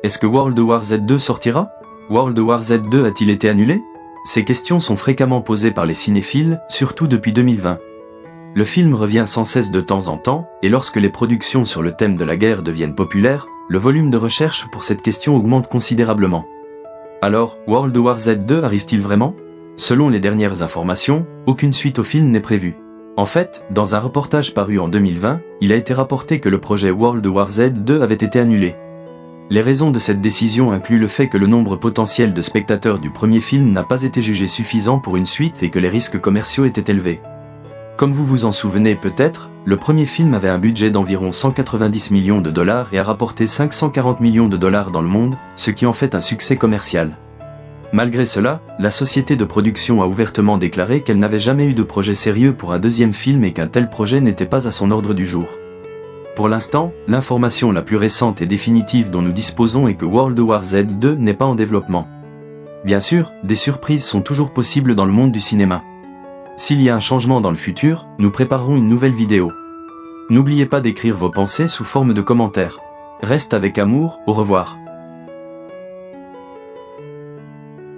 Est-ce que World War Z 2 sortira? World War Z 2 a-t-il été annulé? Ces questions sont fréquemment posées par les cinéphiles, surtout depuis 2020. Le film revient sans cesse de temps en temps, et lorsque les productions sur le thème de la guerre deviennent populaires, le volume de recherche pour cette question augmente considérablement. Alors, World War Z 2 arrive-t-il vraiment? Selon les dernières informations, aucune suite au film n'est prévue. En fait, dans un reportage paru en 2020, il a été rapporté que le projet World War Z 2 avait été annulé. Les raisons de cette décision incluent le fait que le nombre potentiel de spectateurs du premier film n'a pas été jugé suffisant pour une suite et que les risques commerciaux étaient élevés. Comme vous vous en souvenez peut-être, le premier film avait un budget d'environ 190 millions de dollars et a rapporté 540 millions de dollars dans le monde, ce qui en fait un succès commercial. Malgré cela, la société de production a ouvertement déclaré qu'elle n'avait jamais eu de projet sérieux pour un deuxième film et qu'un tel projet n'était pas à son ordre du jour. Pour l'instant, l'information la plus récente et définitive dont nous disposons est que World War Z 2 n'est pas en développement. Bien sûr, des surprises sont toujours possibles dans le monde du cinéma. S'il y a un changement dans le futur, nous préparerons une nouvelle vidéo. N'oubliez pas d'écrire vos pensées sous forme de commentaires. Reste avec amour, au revoir.